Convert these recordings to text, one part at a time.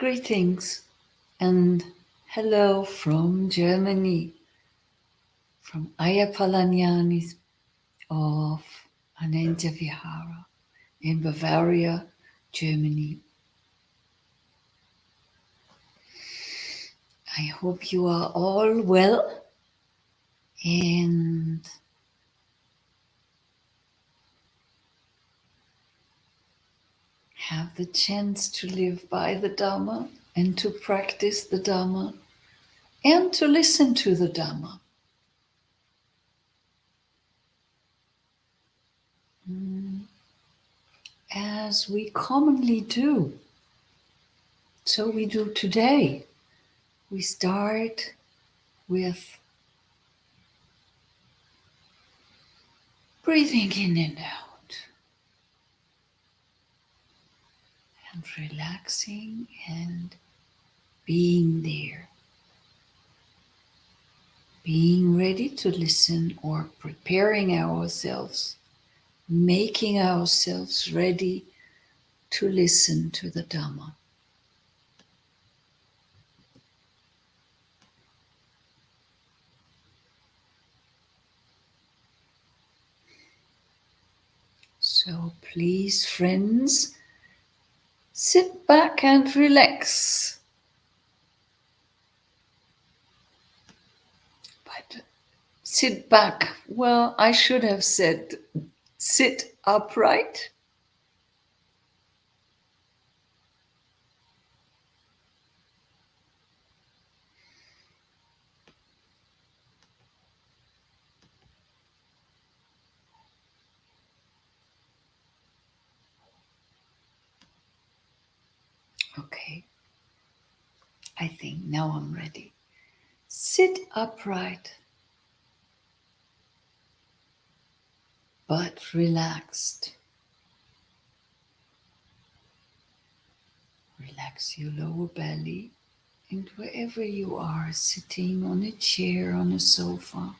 Greetings and hello from Germany, from Ayya Palaniani of Ananta Vihara in Bavaria, Germany. I hope you are all well and have the chance to live by the Dharma and to practice the Dharma and to listen to the Dharma. As we commonly do. So we do today. We start with breathing in and out and relaxing and being there. Being ready to listen or preparing ourselves, making ourselves ready to listen to the Dhamma. So please, friends, sit back and relax. But sit back, well, I should have said sit upright. Okay, I think now I'm ready. Sit upright, but relaxed. Relax your lower belly and wherever you are, sitting on a chair, on a sofa,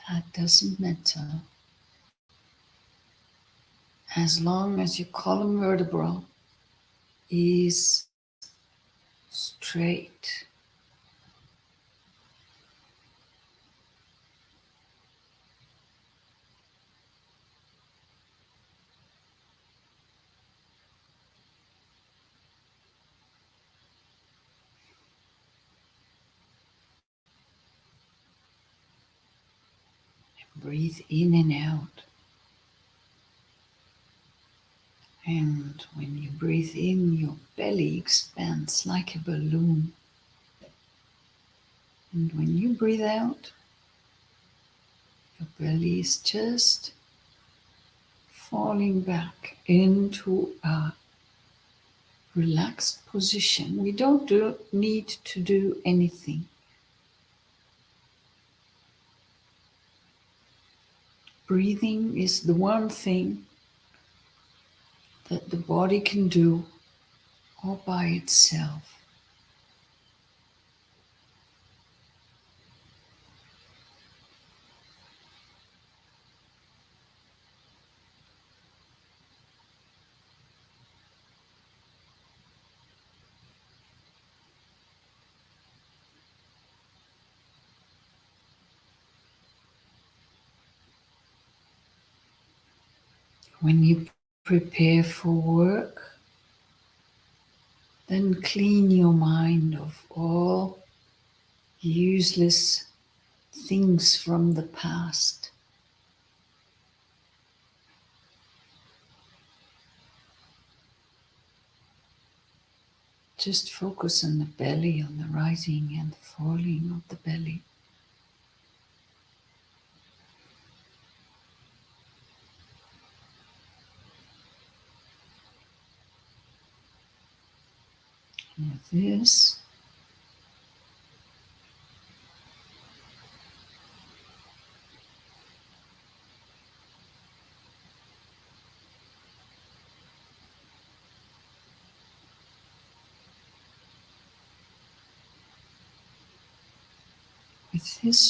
that doesn't matter. As long as your column vertebra is straight. Breathe in and out. And when you breathe in, your belly expands like a balloon. And when you breathe out, your belly is just falling back into a relaxed position. We don't need to do anything. Breathing is the one thing that the body can do all by itself. When you prepare for work, then clean your mind of all useless things from the past. Just focus on the belly, on the rising and the falling of the belly. And with this,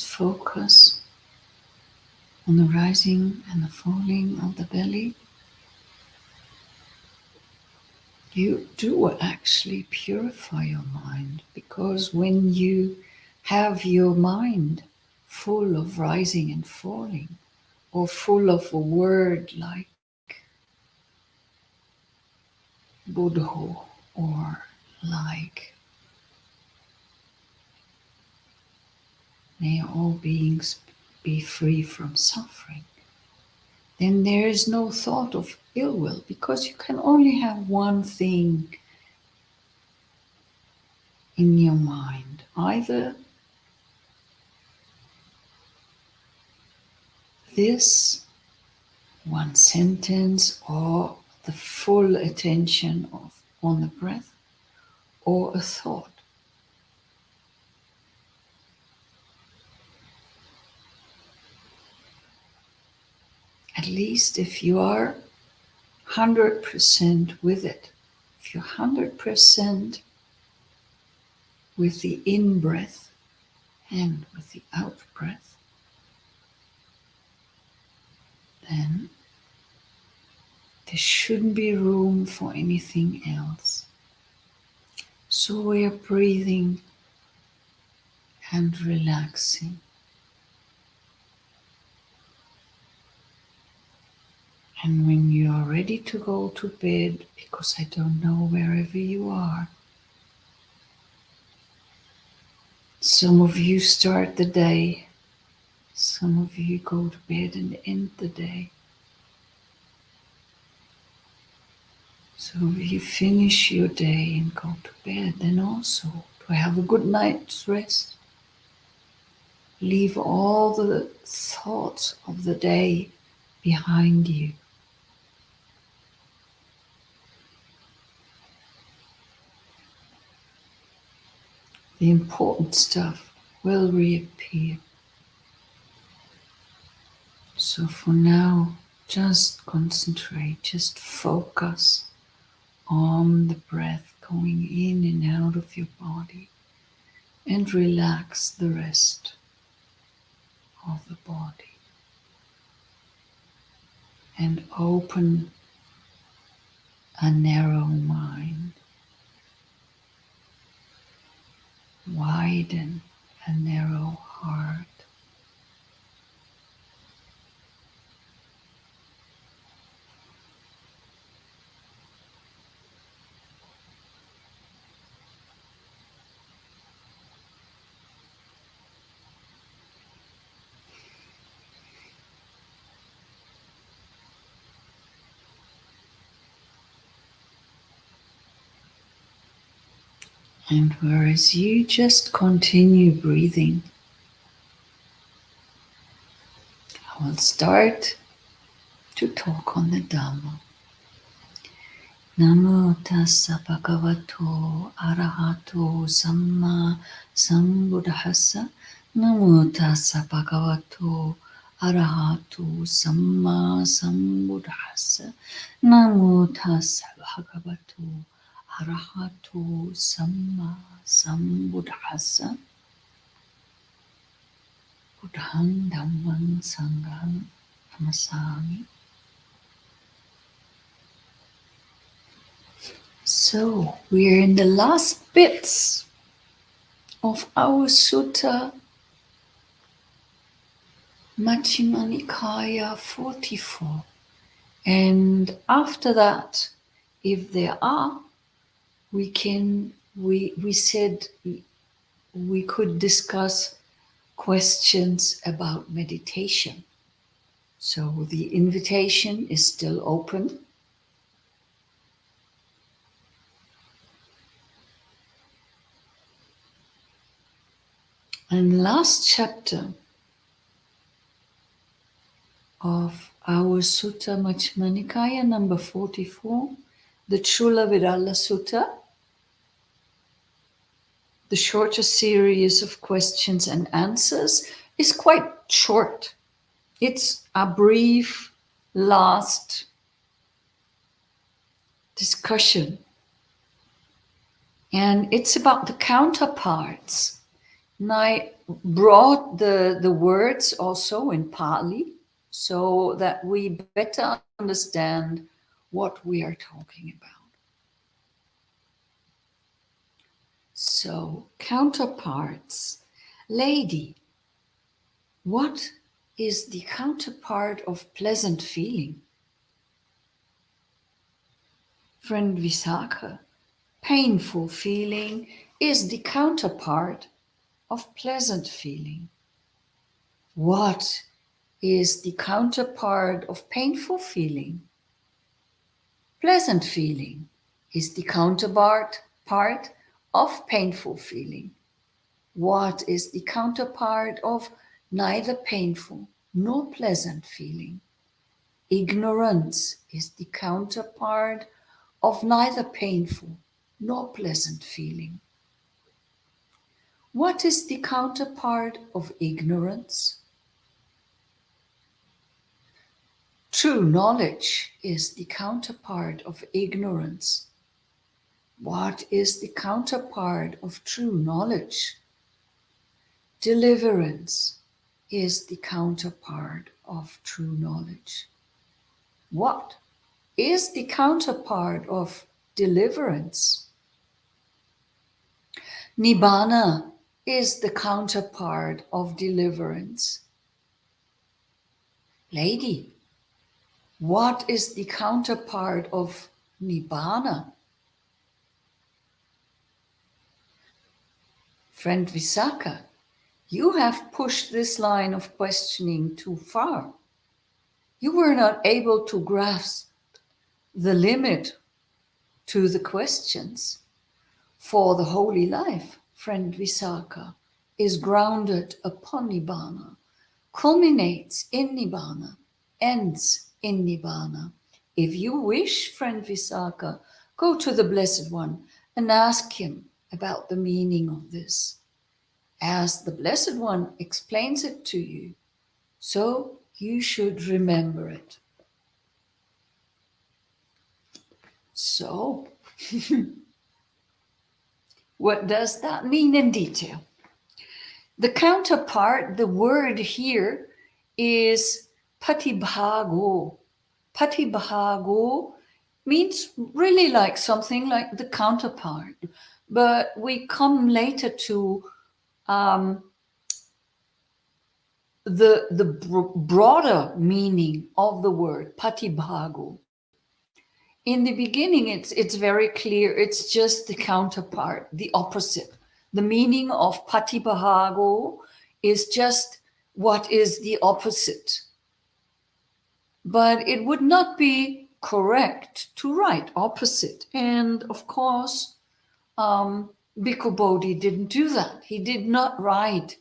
focus on the rising and the falling of the belly, You do actually purify your mind, because when you have your mind full of rising and falling, or full of a word like Buddha, or like may all beings be free from suffering, then there is no thought of ill will, because you can only have one thing in your mind, either this one sentence or the full attention on the breath, or a thought. At least if you are 100% with it, if you're 100% with the in breath and with the out breath, then there shouldn't be room for anything else. So we are breathing and relaxing. And when you are ready to go to bed, because I don't know wherever you are, some of you start the day, some of you go to bed and end the day. So if you finish your day and go to bed, then also to have a good night's rest. Leave all the thoughts of the day behind you. The important stuff will reappear. So for now, just concentrate, just focus on the breath going in and out of your body, and relax the rest of the body. And open a narrow mind. Widen a narrow heart. And whereas you just continue breathing, I will start to talk on the Dhamma. Namo tassa bhagavato arahato samma sambuddhassa. Namo tassa bhagavato arahato samma sambuddhassa. Namo tassa bhagavato arahato samma sambuddhassa. Buddhang dhammang sanghang namasami. So we're in the last bits of our Sutta Majjhima Nikaya 44. And after that, if there are, we said we could discuss questions about meditation. So the invitation is still open. And last chapter of our Sutta Majjhima Nikaya number 44, the Chula Virala Sutta, the shorter series of questions and answers, is quite short. It's a brief last discussion. And it's about the counterparts. And I brought the words also in Pali so that we better understand what we are talking about. So, counterparts. Lady, what is the counterpart of pleasant feeling? Friend Visakha, painful feeling is the counterpart of pleasant feeling. What is the counterpart of painful feeling? Pleasant feeling is the counterpart of painful feeling. What is the counterpart of neither painful nor pleasant feeling? Ignorance is the counterpart of neither painful nor pleasant feeling. What is the counterpart of ignorance? True knowledge is the counterpart of ignorance. What is the counterpart of true knowledge? Deliverance is the counterpart of true knowledge. What is the counterpart of deliverance? Nibbana is the counterpart of deliverance. Lady, what is the counterpart of Nibbana? Friend Visakha, you have pushed this line of questioning too far. You were not able to grasp the limit to the questions. For the holy life, friend Visakha, is grounded upon Nibbana, culminates in Nibbana, ends in Nibbana. If you wish, friend Visakha, go to the Blessed One and ask him about the meaning of this. As the Blessed One explains it to you, so you should remember it. So, what does that mean in detail? The counterpart, the word here is patibhago. Patibhago means really like something like the counterpart, but we come later to the broader meaning of the word patibhago. In the beginning, it's very clear. It's just the counterpart, the opposite. The meaning of patibhago is just what is the opposite. But it would not be correct to write opposite. And of course, Bhikkhu Bodhi didn't do that. He did not write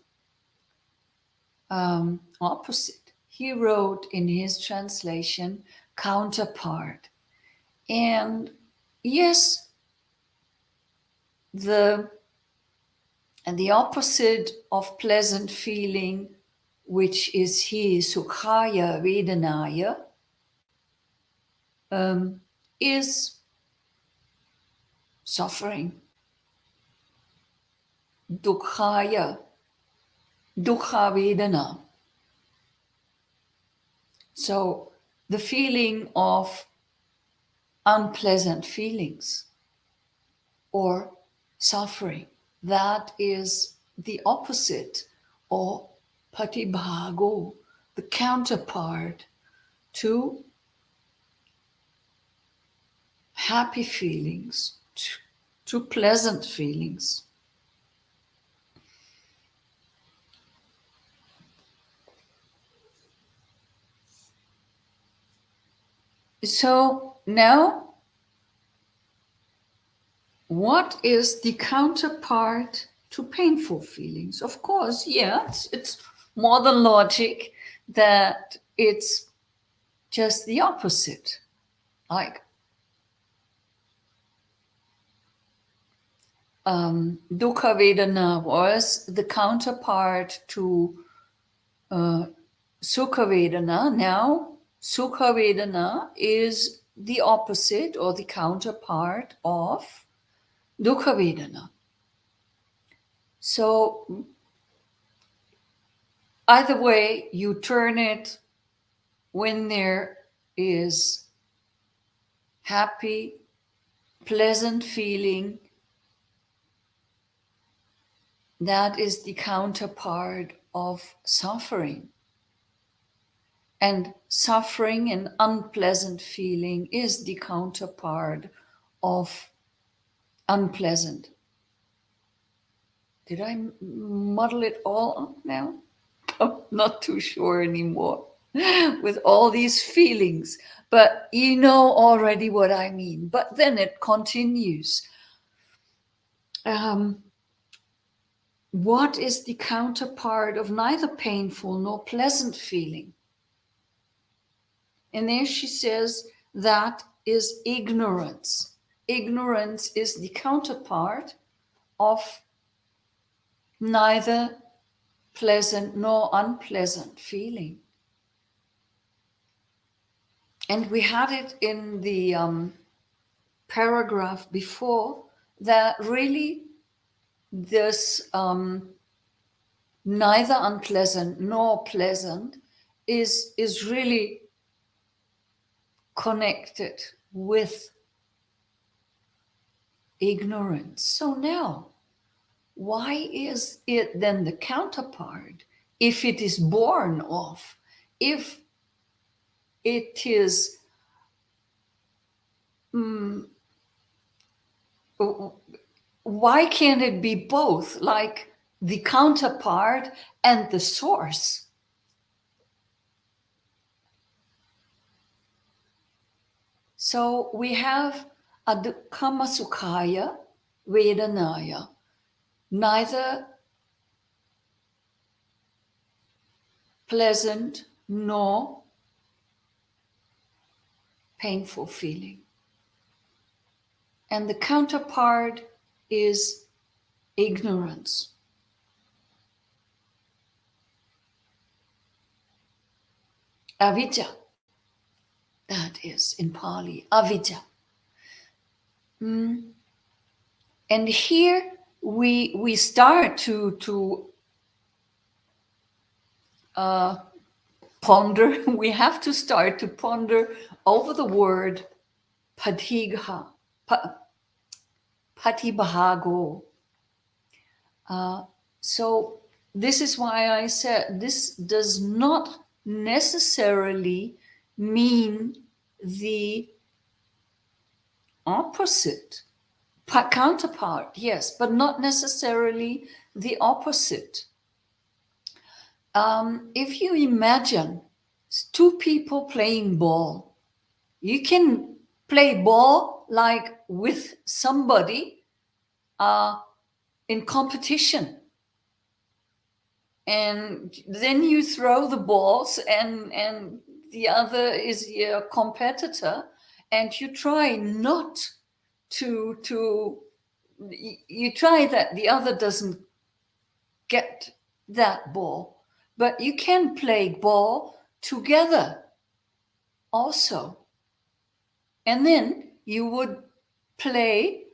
opposite. He wrote in his translation counterpart. And yes, the opposite of pleasant feeling, which is he sukhaya vedanaya, is suffering. Dukhaya, dukha vedana. So the feeling of unpleasant feelings or suffering, that is the opposite, or patibhago, the counterpart to happy feelings, to pleasant feelings. So now, what is the counterpart to painful feelings? Of course, yeah, it's more than logic that it's just the opposite. Like dukkha vedana was the counterpart to sukha vedana. Now, sukha vedana is the opposite or the counterpart of dukkha vedana. So either way you turn it, when there is happy, pleasant feeling, that is the counterpart of suffering. And suffering and unpleasant feeling is the counterpart of unpleasant. Did I muddle it all up now? I'm not too sure anymore with all these feelings. But you know already what I mean. But then it continues. What is the counterpart of neither painful nor pleasant feeling? And there she says that is ignorance. Ignorance is the counterpart of neither pleasant nor unpleasant feeling. And we had it in the paragraph before that really this neither unpleasant nor pleasant is really connected with ignorance. So now, why is it then the counterpart if it is born of, if it is why can't it be both, like the counterpart and the source? So we have Adukama Sukhaya Vedanaya, neither pleasant nor painful feeling. And the counterpart is ignorance. Avidya, that is in Pali, avidya. And here we start to ponder, we have to start to ponder over the word patigha, patibhago. So this is why I said this does not necessarily mean the opposite. Counterpart, yes, but not necessarily the opposite. If you imagine two people playing ball, you can play ball like with somebody in competition. And then you throw the balls and the other is your competitor, and you try not to you try that the other doesn't get that ball, but you can play ball together also. And then you would play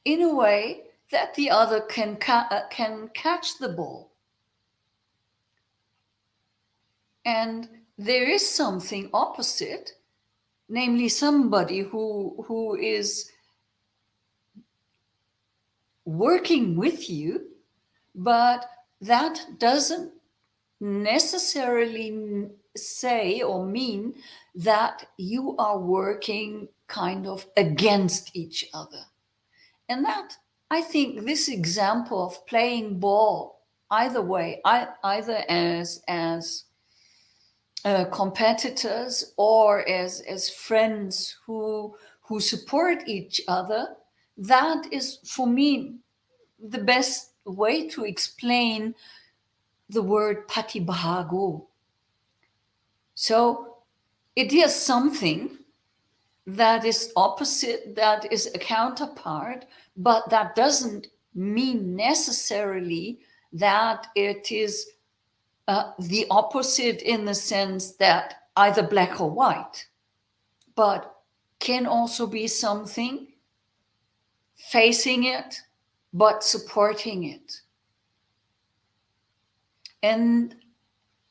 in a way that the other can catch the ball. And there is something opposite, namely somebody who is working with you, but that doesn't necessarily say or mean that you are working kind of against each other. And that, I think, this example of playing ball either way, either as competitors or as friends who support each other, that is for me the best way to explain the word patibhago. So it is something that is opposite, that is a counterpart, but that doesn't mean necessarily that it is the opposite in the sense that either black or white, but can also be something facing it, but supporting it. And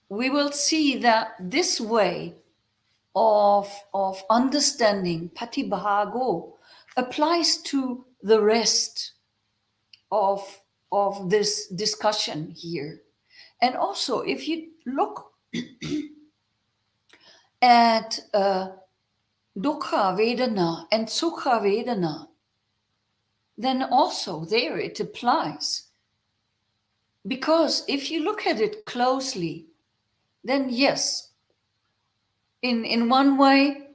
we will see that this way of understanding patibhago applies to the rest of of this discussion here. And also, if you look at dukkha Vedana and sukha Vedana, then also there it applies. Because if you look at it closely, then yes, in one way,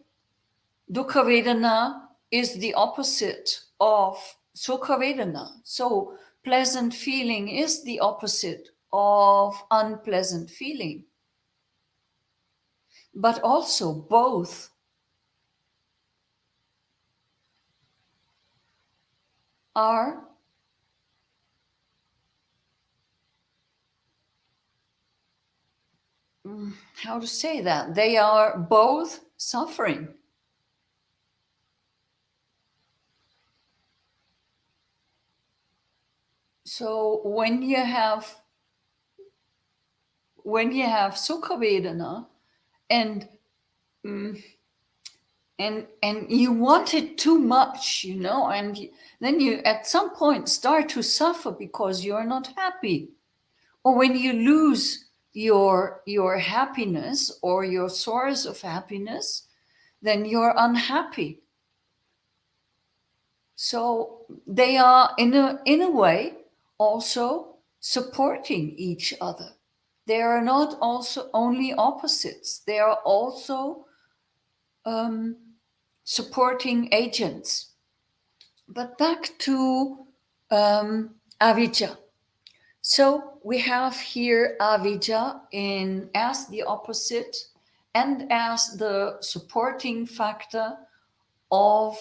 dukkha Vedana is the opposite of sukha Vedana. So pleasant feeling is the opposite of unpleasant feeling. But also both are how to say that? They are both suffering. So when you have sukha Vedana and and you want it too much, and then you at some point start to suffer because you're not happy. Or when you lose your happiness or your source of happiness, then you're unhappy. So they are in a way also supporting each other. They are not also only opposites, they are also supporting agents. But back to avijja. So we have here avijja as the opposite and as the supporting factor of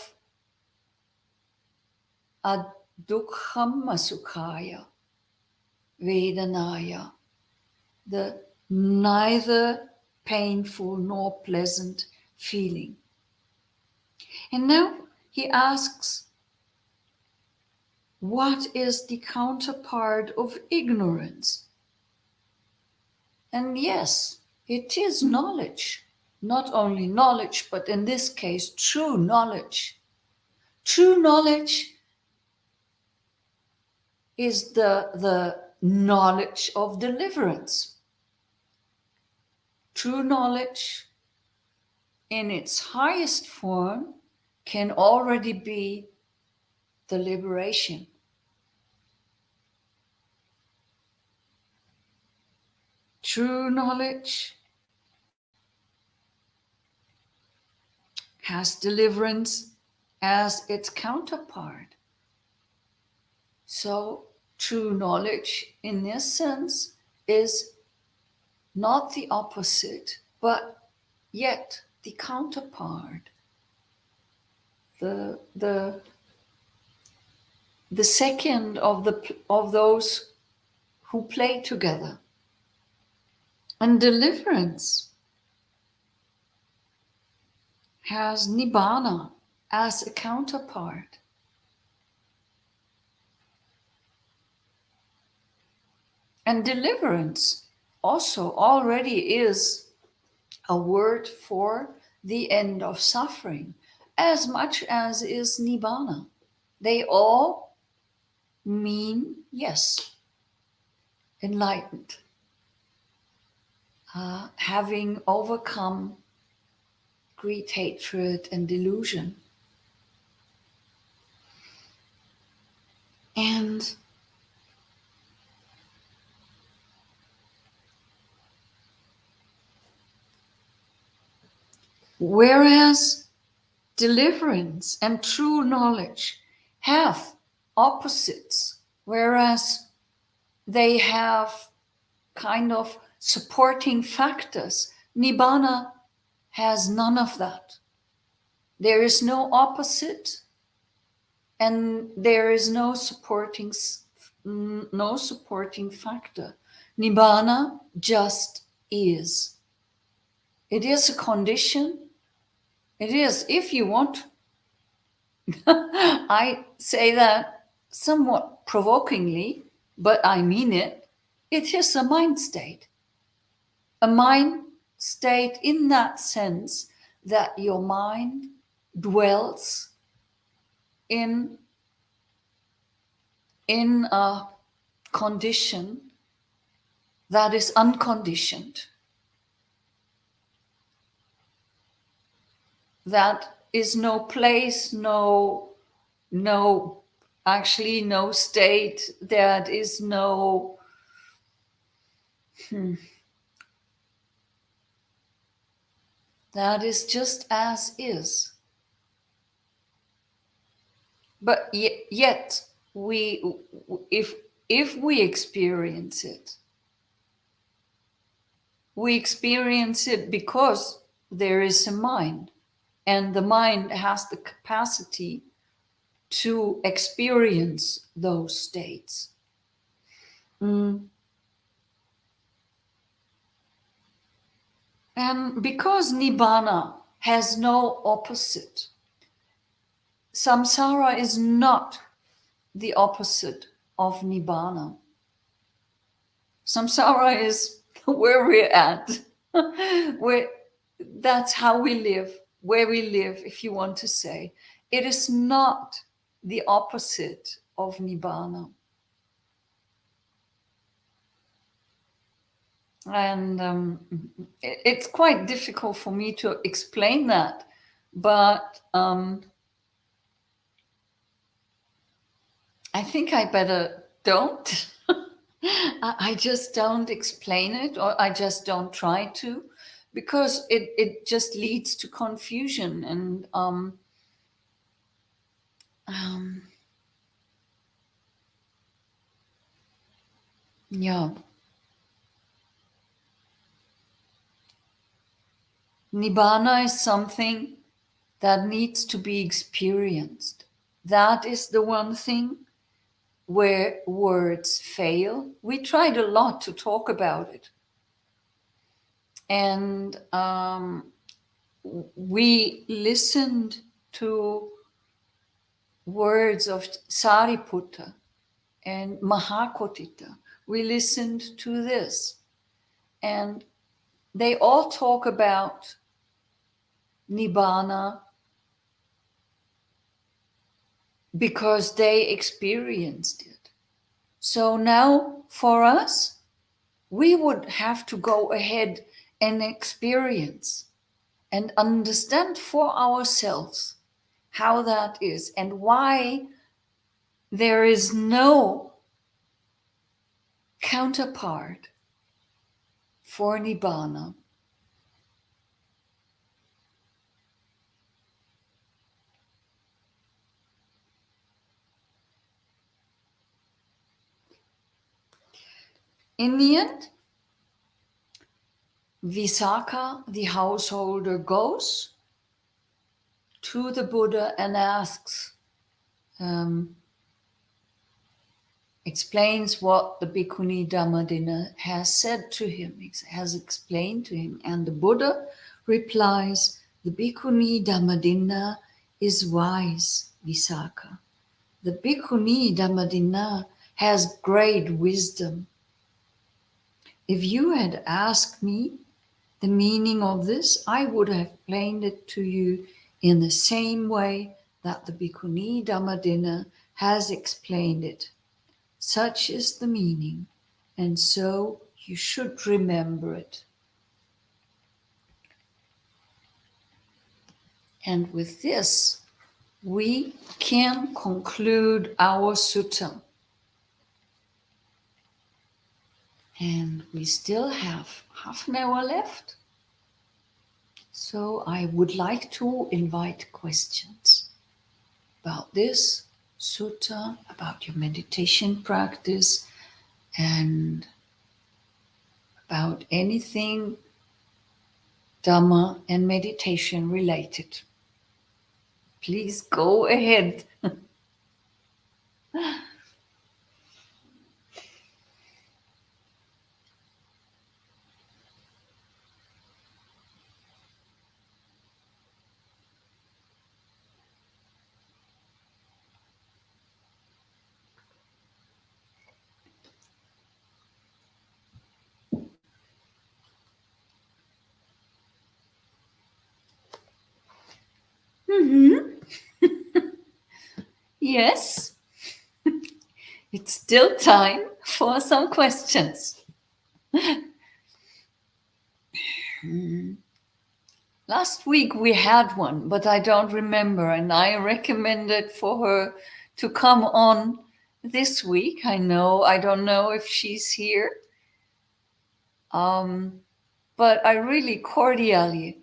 adukham sukhaya vedanaya, the neither painful nor pleasant feeling. And now he asks, what is the counterpart of ignorance? And yes, it is knowledge. Not only knowledge, but in this case, true knowledge. True knowledge is the knowledge of deliverance. True knowledge in its highest form can already be the liberation. True knowledge has deliverance as its counterpart. So, true knowledge in this sense is not the opposite, but yet the counterpart. The second of those who play together. And deliverance has nibbana as a counterpart. And deliverance also already is a word for the end of suffering, as much as is nibbana. They all mean, yes, enlightened, having overcome greed, hatred, and delusion. And whereas deliverance and true knowledge have opposites, whereas they have kind of supporting factors, nibbana has none of that. There is no opposite and there is no supporting factor. Nibbana just is. It is a condition. It is, if you want. I say that somewhat provokingly, but I mean it. It is a mind state. A mind state in that sense that your mind dwells in a condition that is unconditioned, that is no place, actually no state, that is no that is just as is. But yet we, if we experience it, we experience it because there is a mind, and the mind has the capacity to experience those states. And because Nibbana has no opposite, samsara is not the opposite of Nibbana. Samsara is where we're at. That's how we live, where we live, if you want to say. It is not the opposite of Nibbana. And it's quite difficult for me to explain that, but I think I better don't. I just don't explain it, or I just don't try to, because it just leads to confusion. And yeah, Nibbana is something that needs to be experienced. That is the one thing where words fail. We tried a lot to talk about it. And we listened to words of Sariputta and Mahakotita. We listened to this. And they all talk about Nibbana because they experienced it. So now for us, we would have to go ahead and experience and understand for ourselves how that is and why there is no counterpart for Nibbana. In the end, Visakha, the householder, goes to the Buddha and asks, explains what the Bhikkhuni Dhammadinna has said to him, has explained to him. And the Buddha replies, the Bhikkhuni Dhammadinna is wise, Visakha. The Bhikkhuni Dhammadinna has great wisdom. If you had asked me the meaning of this, I would have explained it to you in the same way that the Bhikkhuni Dhammadinna has explained it. Such is the meaning, and so you should remember it. And with this, we can conclude our sutta. And we still have half an hour left. So I would like to invite questions about this sutta, about your meditation practice, and about anything Dhamma and meditation related. Please go ahead. Yes, it's still time for some questions. Last week we had one, but I don't remember, and I recommended for her to come on this week. I don't know if she's here, but I really cordially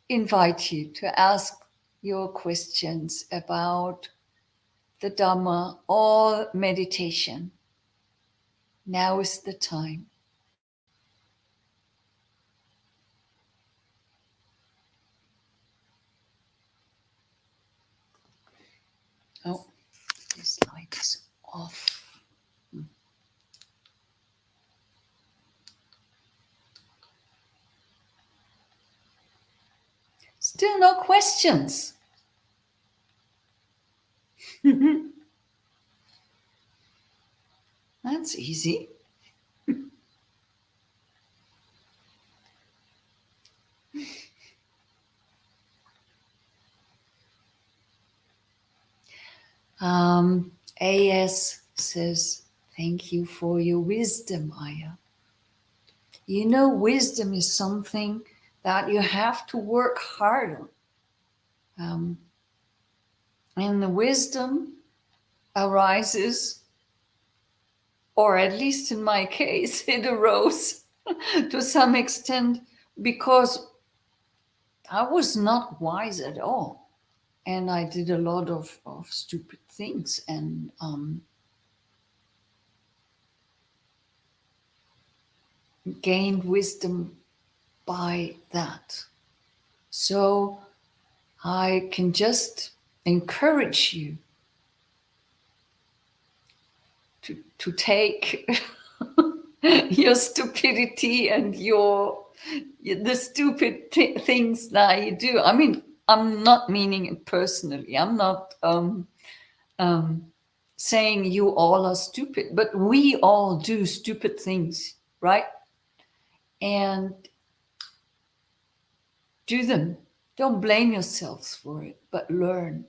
invite you to ask your questions about the Dhamma or meditation. Now is the time. Oh, this light is off. Still no questions. That's easy. AS says, thank you for your wisdom, Aya. You know, wisdom is something that you have to work hard on. And the wisdom arises, or at least in my case, it arose to some extent because I was not wise at all. And I did a lot of stupid things and gained wisdom by that. So I can just encourage you to take your stupidity and the stupid things that you do. I mean, I'm not meaning it personally. I'm not saying you all are stupid, but we all do stupid things, right? And do them. Don't blame yourselves for it, but learn.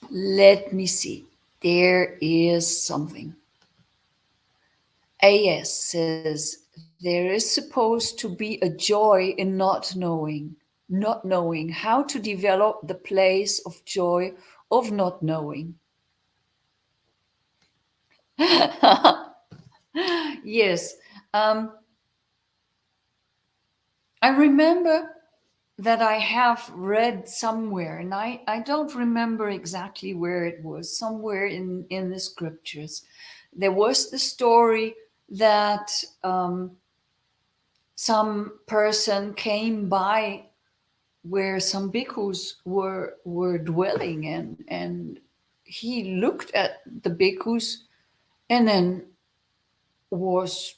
Let me see. There is something. AS says, there is supposed to be a joy in not knowing how to develop the place of joy of not knowing. Yes. I remember that I have read somewhere, and I don't remember exactly where it was, somewhere in the scriptures. There was the story that some person came by where some bhikkhus were dwelling, and he looked at the bhikkhus and then was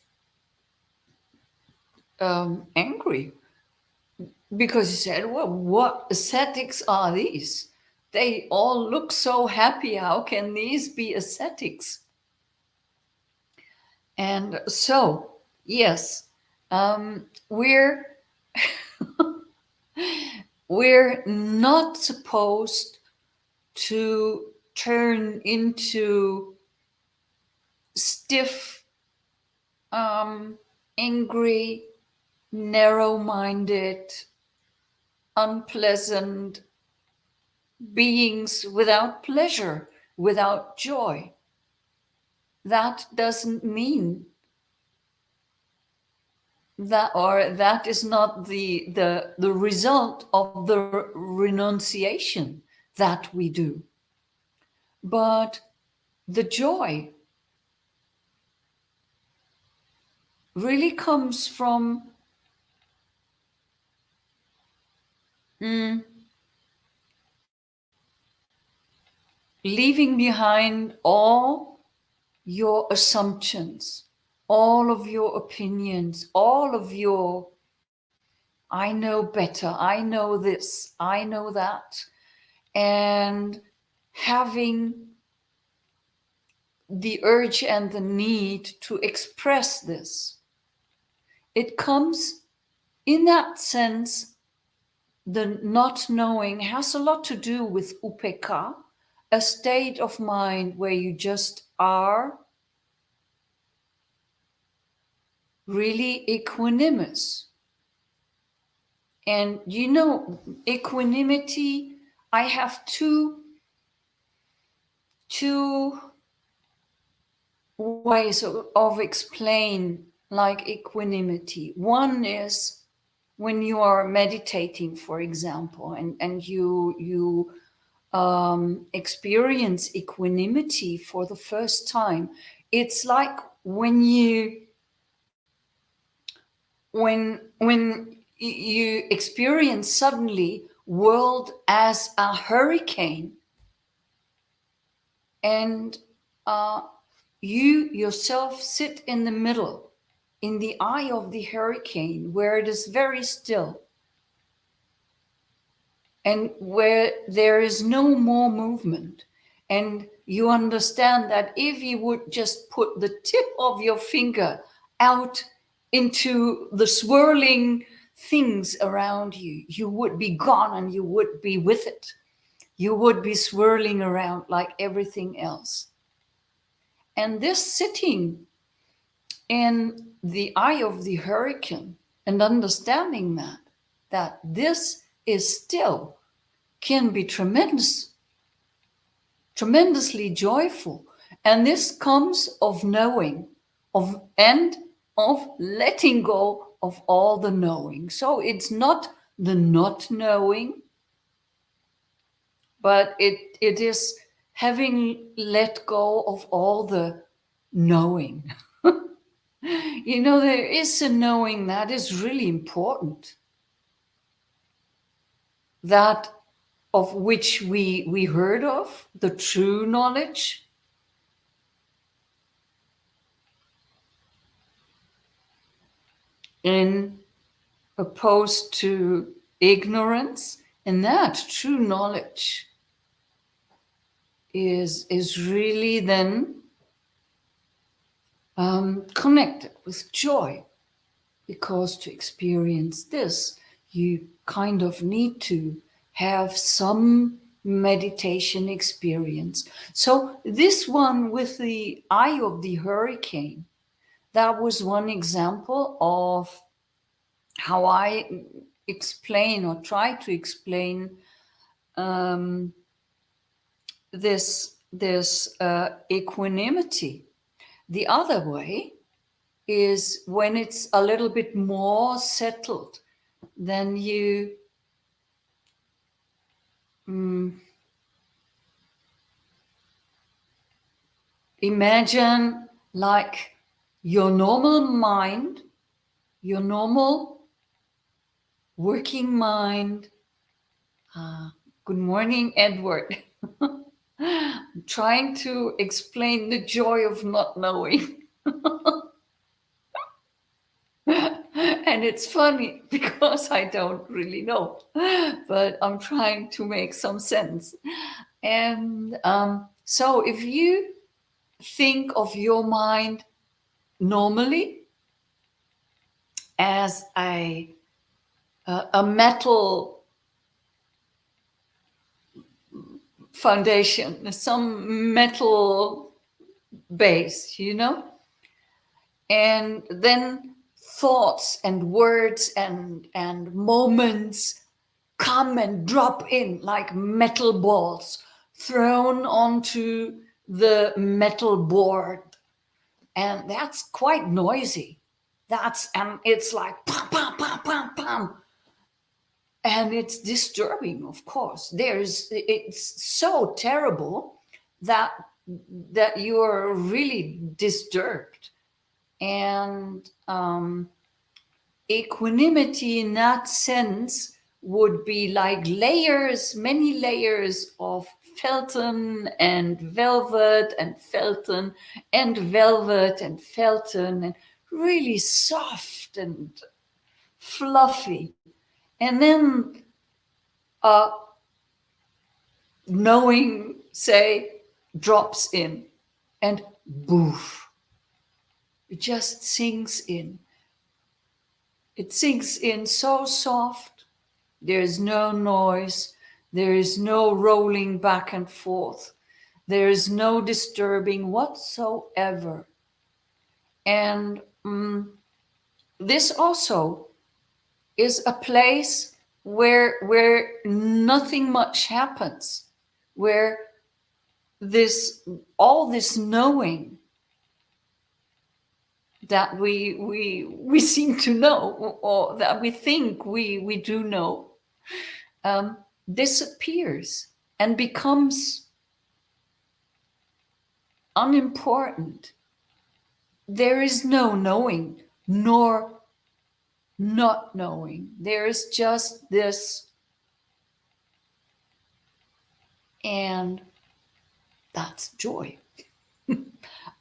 angry because he said, well, what ascetics are these? They all look so happy. How can these be ascetics? And so, yes, we're we're not supposed to turn into stiff, angry, narrow-minded, unpleasant beings without pleasure, without joy. That doesn't mean that, or that is not the result of the renunciation that we do. But the joy really comes from leaving behind all your assumptions, all of your opinions, all of your, I know better, I know this, I know that, and having the urge and the need to express this. It comes in that sense, the not knowing has a lot to do with upekkha, a state of mind where you just are really equanimous. And equanimity, I have two ways of explain like equanimity. One is when you are meditating, for example, and you experience equanimity for the first time. It's like when you experience suddenly world as a hurricane, and you yourself sit in the middle, in the eye of the hurricane, where it is very still and where there is no more movement. And you understand that if you would just put the tip of your finger out into the swirling things around you, you would be gone and you would be with it. You would be swirling around like everything else. And this sitting in the eye of the hurricane and understanding that this is still, can be tremendously joyful. And this comes of knowing, and of letting go of all the knowing. So it's not the not knowing, but it is having let go of all the knowing. There is a knowing that is really important, that of which we heard of, the true knowledge. In opposed to ignorance, and that true knowledge is really then connected with joy, because to experience this you kind of need to have some meditation experience. So this one with the eye of the hurricane, that was one example of how I explain or try to explain this equanimity. The other way is when it's a little bit more settled, then you imagine like your normal mind, your normal working mind. Good morning, Edward. I'm trying to explain the joy of not knowing. And it's funny because I don't really know, but I'm trying to make some sense. And so if you think of your mind normally as a metal foundation, some metal base, and then thoughts and words and moments come and drop in like metal balls thrown onto the metal board, and that's quite noisy. And it's like pam pam pam pam pam, and it's disturbing. Of course, it's so terrible that you are really disturbed. And equanimity in that sense would be like layers, many layers of felton and velvet and felton and velvet and felton, and really soft and fluffy. And then knowing, say, drops in, and boof, it just sinks in. It sinks in so soft. There is no noise. There is no rolling back and forth. There is no disturbing whatsoever. And this also is a place where nothing much happens, where all this knowing that we seem to know, or that we think we do know, disappears and becomes unimportant. There is no knowing nor not knowing. There is just this, and that's joy.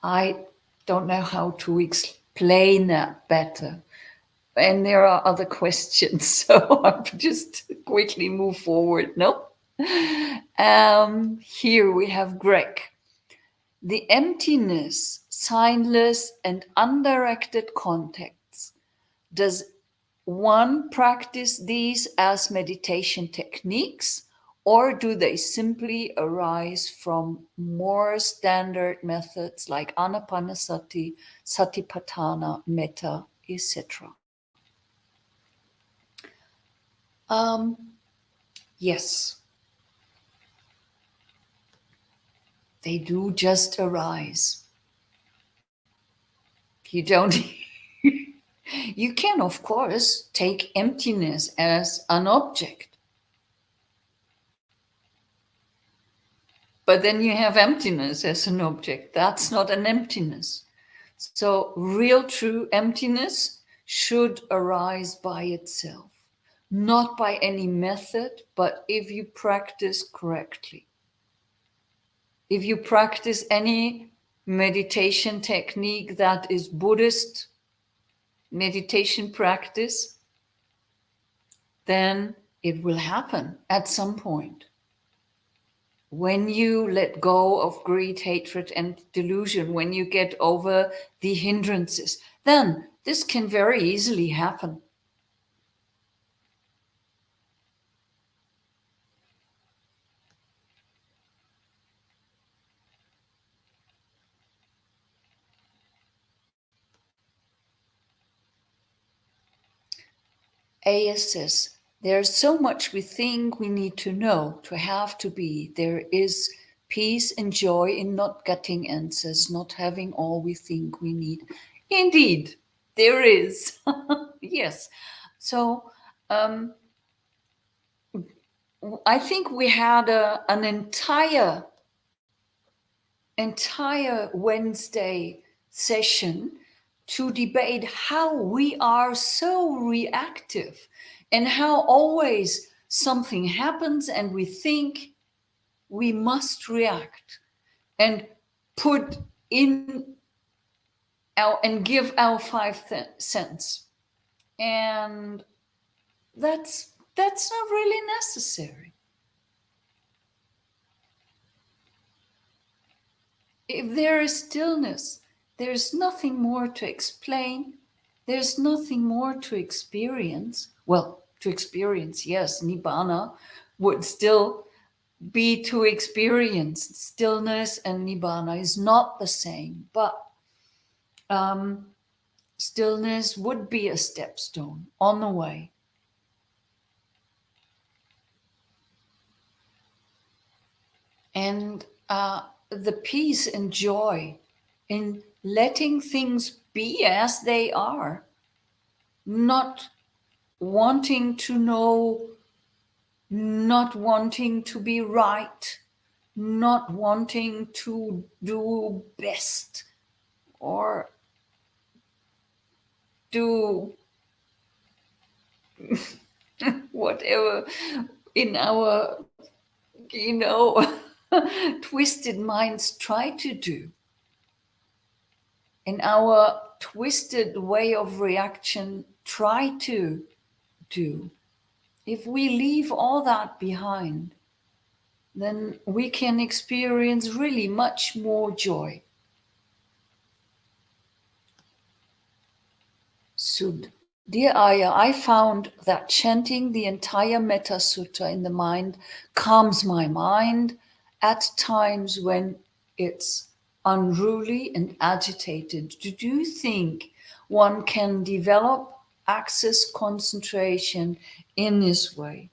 I don't know how to explain that better. And there are other questions, so I'll just quickly move forward. No? Here we have Greg. The emptiness, signless, and undirected contacts. Does one practice these as meditation techniques, or do they simply arise from more standard methods like Anapanasati, Satipatthana, Metta, etc.? Yes, they do just arise. You don't. You can, of course, take emptiness as an object. But then you have emptiness as an object. That's not an emptiness. So real true emptiness should arise by itself, not by any method, but if you practice correctly. If you practice any meditation technique that is Buddhist meditation practice, then it will happen at some point. When you let go of greed, hatred, and delusion, when you get over the hindrances, then this can very easily happen. AS says, there's so much we think we need to know, to have to be. There is peace and joy in not getting answers, not having all we think we need. Indeed, there is. Yes. So I think we had an entire Wednesday session to debate how we are so reactive and how always something happens and we think we must react and put in and give our 5 cents. And that's not really necessary. If there is stillness, there's nothing more to explain. There's nothing more to experience. Well, to experience, yes, Nibbana would still be to experience. Stillness and Nibbana is not the same, but stillness would be a stepstone on the way. And the peace and joy in letting things be as they are, not wanting to know, not wanting to be right, not wanting to do best or do whatever in our, twisted minds try to do. In our twisted way of reaction try to do. If we leave all that behind, then we can experience really much more joy. Sud. Dear Aya, I found that chanting the entire Metta Sutta in the mind calms my mind at times when it's unruly and agitated, do you think one can develop access concentration in this way?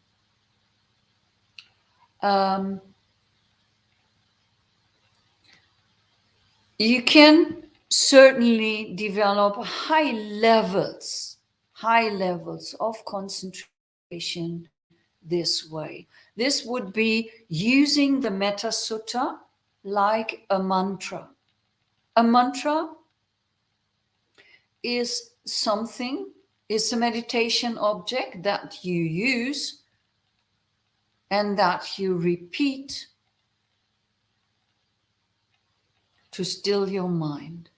You can certainly develop high levels of concentration this way. This would be using the Metta Sutta like a mantra. A mantra is a meditation object that you use and that you repeat to still your mind.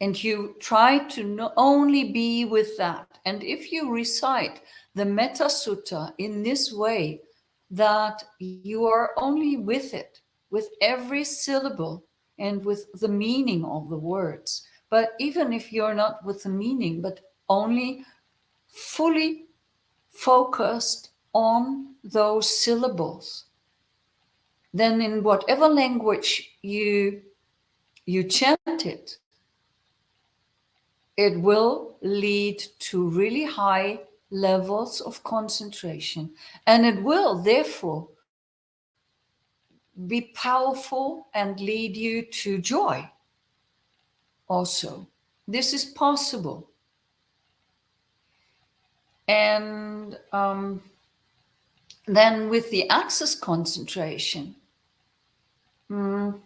And you try to not only be with that. And if you recite the Metta Sutta in this way, that you are only with it, with every syllable and with the meaning of the words. But even if you're not with the meaning, but only fully focused on those syllables, then in whatever language you chant it, it will lead to really high levels of concentration. And it will therefore be powerful and lead you to joy also. This is possible. And then with the access concentration, in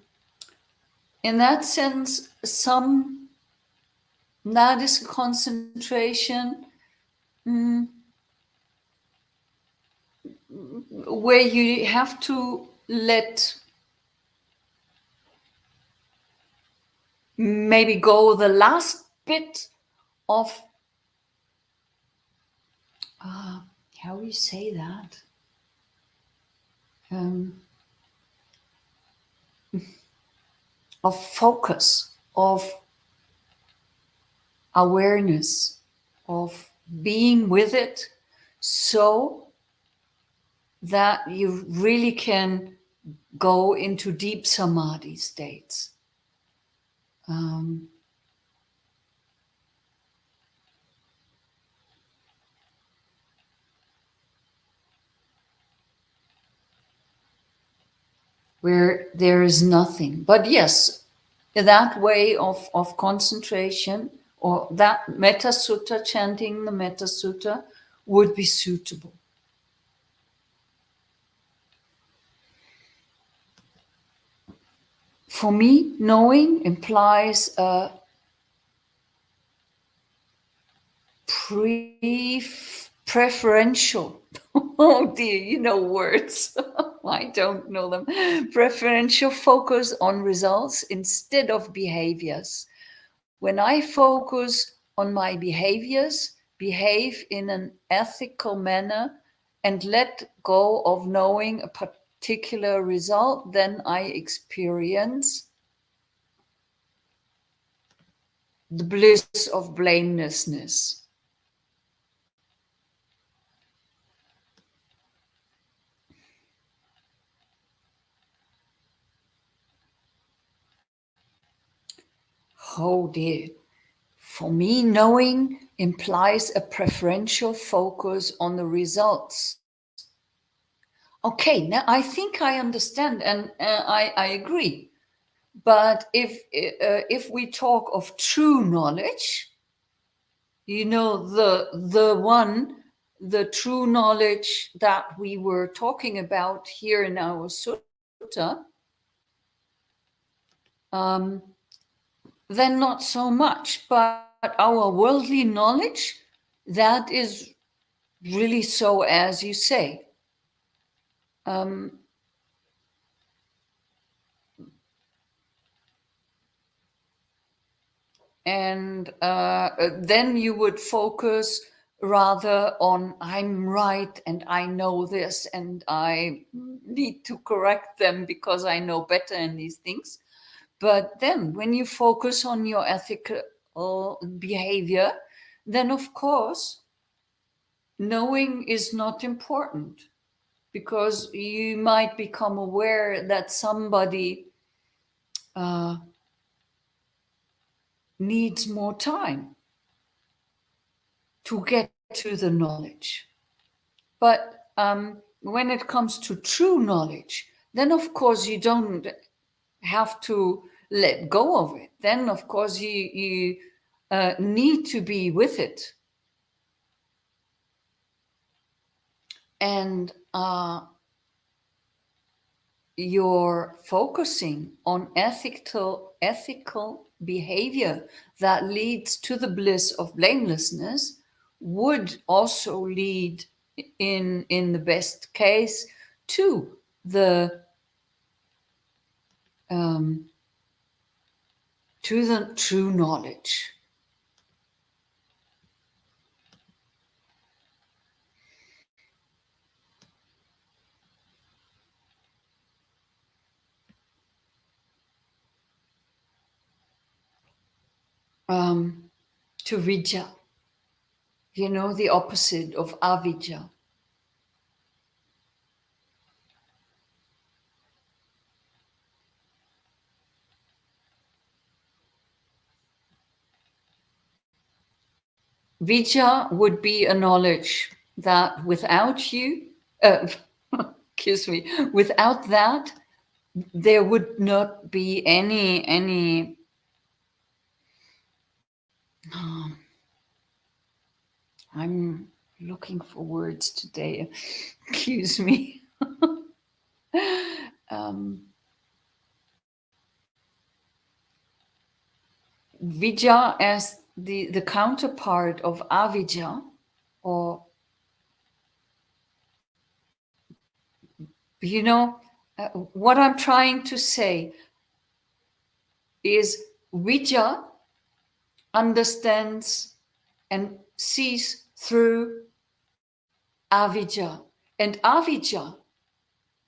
that sense, that is concentration where you have to let maybe go the last bit of how do you say that? Of focus, of awareness, of being with it, so that you really can go into deep samadhi states. Where there is nothing. But yes, that way of concentration, or that Metta Sutta, chanting the Metta Sutta, would be suitable. For me, knowing implies a preferential, oh dear, you know words. I don't know them. Preferential focus on results instead of behaviors. When I focus on my behaviors, behave in an ethical manner, and let go of knowing a particular result, then I experience the bliss of blamelessness. Oh dear. For me, knowing implies a preferential focus on the results. Okay, now I think I understand, and I agree. But if we talk of true knowledge, you know, the true knowledge that we were talking about here in our sutta, then not so much. But our worldly knowledge, that is really so, as you say. And then you would focus rather on I'm right and I know this and I need to correct them because I know better in these things. But then when you focus on your ethical behavior, then of course knowing is not important. because you might become aware that somebody needs more time to get to the knowledge. But when it comes to true knowledge, then of course you don't have to let go of it. Then of course you need to be with it. And you're focusing on ethical behavior that leads to the bliss of blamelessness would also lead in the best case to the true knowledge. To Vidya, the opposite of avidya. Vidya would be a knowledge that without you, excuse me, without that, there would not be any I'm looking for words today. Excuse me. Vidya as the counterpart of avidya, or what I'm trying to say is vidya understands and sees through avidya, and avidya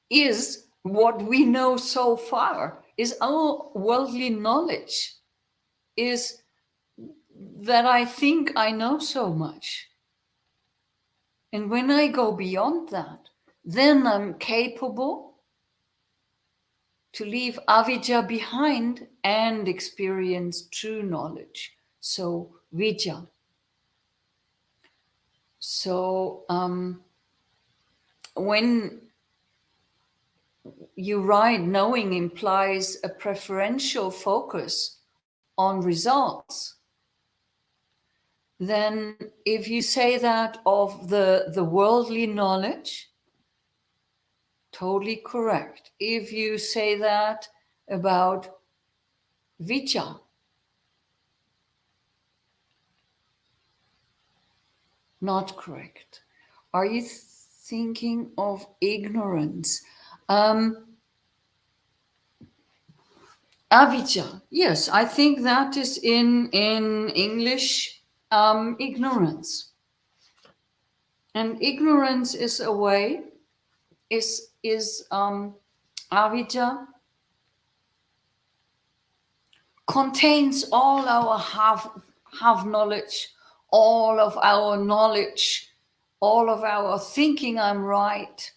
is what we know so far, is our worldly knowledge, is that I think I know so much. And when I go beyond that, then I'm capable to leave avidya behind and experience true knowledge. So, vidya. So, when you write, knowing implies a preferential focus on results, then if you say that of the worldly knowledge, totally correct. If you say that about vidya, not correct. Are you thinking of ignorance? Avidya, yes, I think that is in English, ignorance. And ignorance is a way, is avidya contains all our have knowledge, all of our knowledge, all of our thinking I'm right,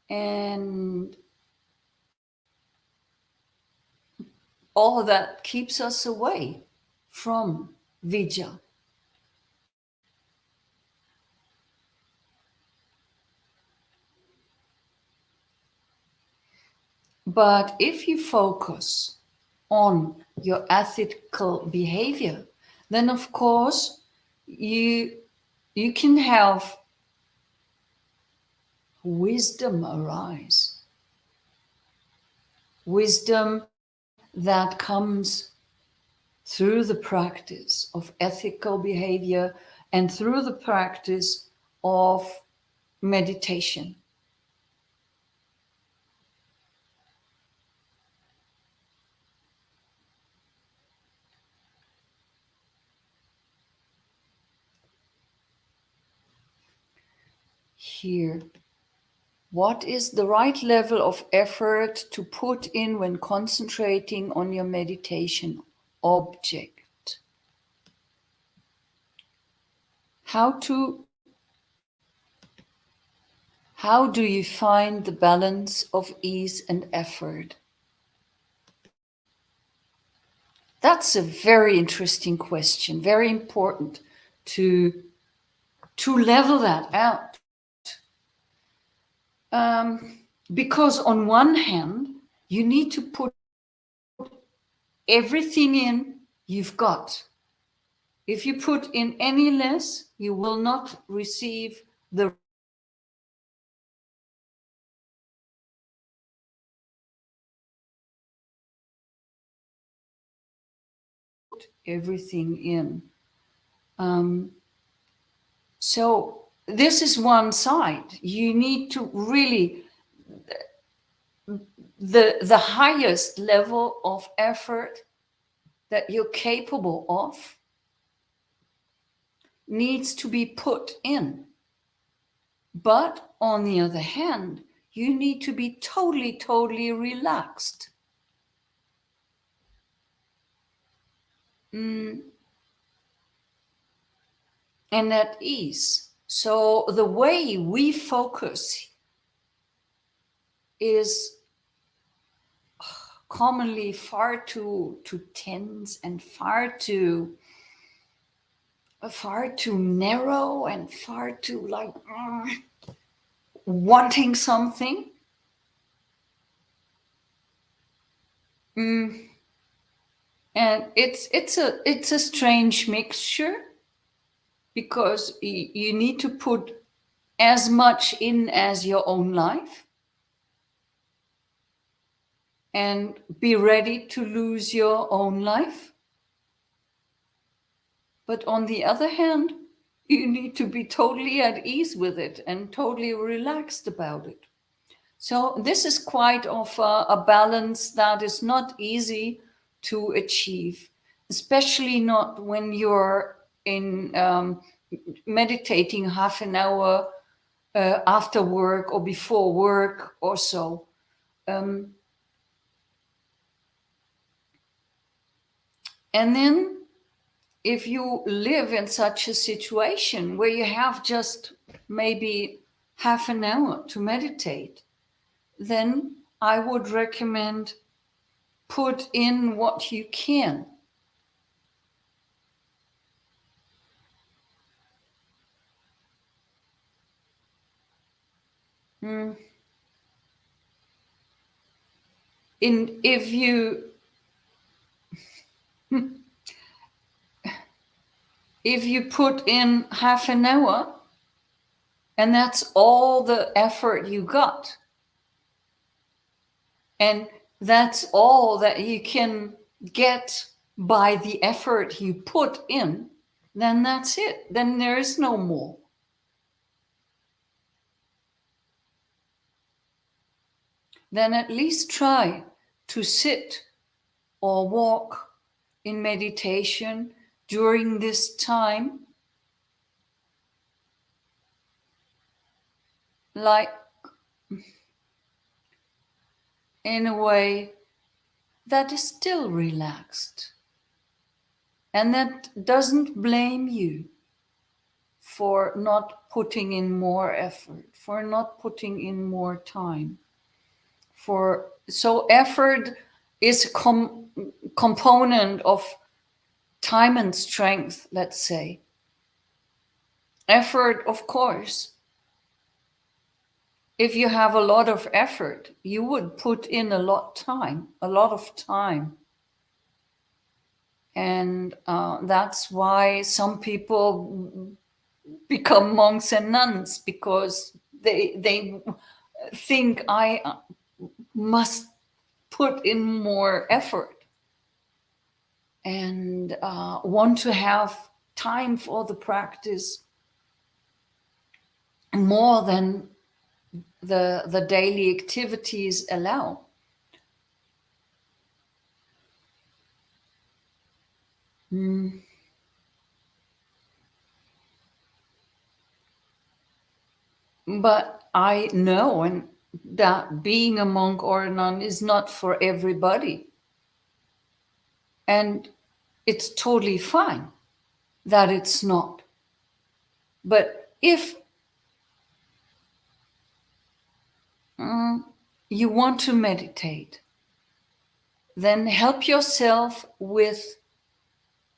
and all that keeps us away from vidya. But if you focus on your ethical behavior, then of course you can have wisdom arise. Wisdom that comes through the practice of ethical behavior and through the practice of meditation. Here, what is the right level of effort to put in when concentrating on your meditation object? How How do you find the balance of ease and effort? That's a very interesting question, very important to level that out. Because on one hand, you need to put everything in you've got. If you put in any less, you will not receive the everything in. So this is one side. You need to really, the highest level of effort that you're capable of needs to be put in. But on the other hand, you need to be totally relaxed. And at ease. So the way we focus is commonly far too tense and far too narrow and far too like wanting something. And it's a strange mixture, because you need to put as much in as your own life and be ready to lose your own life. But on the other hand, you need to be totally at ease with it and totally relaxed about it. So this is quite of a balance that is not easy to achieve, especially not when you're in meditating half an hour after work or before work or so. And then if you live in such a situation where you have just maybe half an hour to meditate, then I would recommend put in what you can. If you put in half an hour and that's all the effort you got, and that's all that you can get by the effort you put in, then that's it. Then there is no more. Then at least try to sit or walk in meditation during this time, like in a way that is still relaxed and that doesn't blame you for not putting in more effort, for not putting in more time. So effort is a component of time and strength, let's say. Effort, of course. If you have a lot of effort, you would put in a lot of time. And that's why some people become monks and nuns, because they think I must put in more effort and want to have time for the practice more than the daily activities allow. But I know and that being a monk or a nun is not for everybody. And it's totally fine that it's not. But if you want to meditate, then help yourself with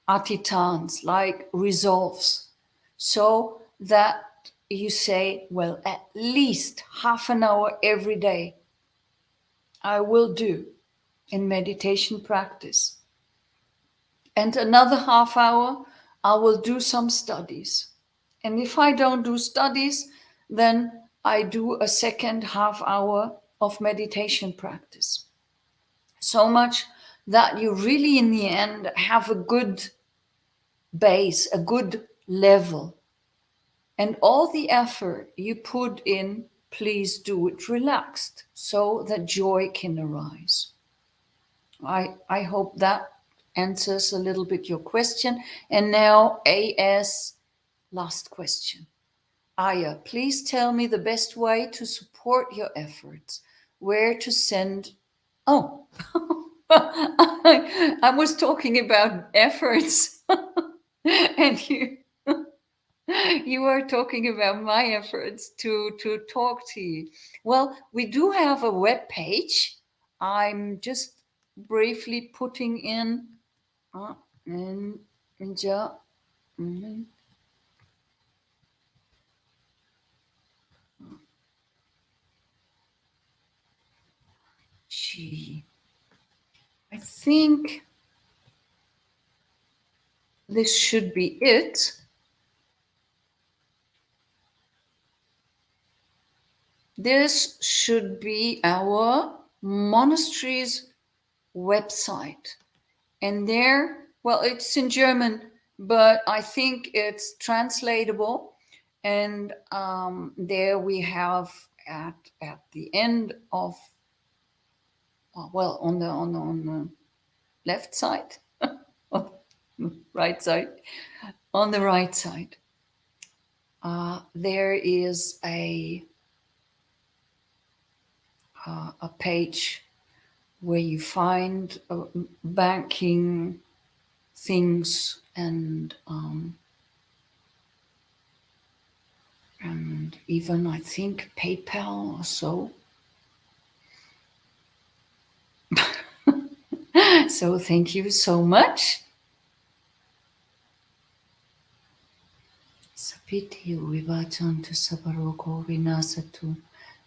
adhitthans, like resolves, so that you say, well, at least half an hour every day I will do in meditation practice. And another half hour I will do some studies. And if I don't do studies, then I do a second half hour of meditation practice. So much that you really, in the end, have a good base, a good level. And all the effort you put in, please do it relaxed so that joy can arise. I hope that answers a little bit your question. And now, AS, last question. Aya, please tell me the best way to support your efforts, where to send. Oh, I was talking about efforts, and you are talking about my efforts to talk to you. Well, we do have a web page. I'm just briefly putting in ninja. Gee, I think this should be it. This should be our monastery's website. And there, well, it's in German, but I think it's translatable. And there we have at the end of, well, on the left side, on the right side, on the right side, there is a page where you find banking things and even I think PayPal or so. So thank you so much. Sapiti vivachantu sabaroko vinasatu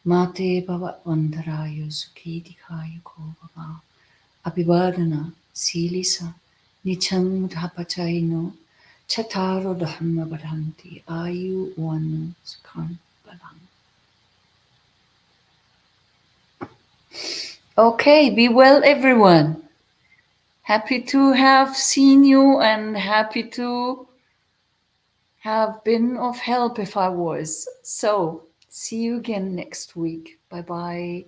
mate bhava vandarayu sukhidikayu kovava abhivadana silisa nicham dhapachaino chataro dhamma badhanti ayu vanu sukhan balam. Okay, be well, everyone. Happy to have seen you and happy to have been of help if I was. So, see you again next week. Bye bye.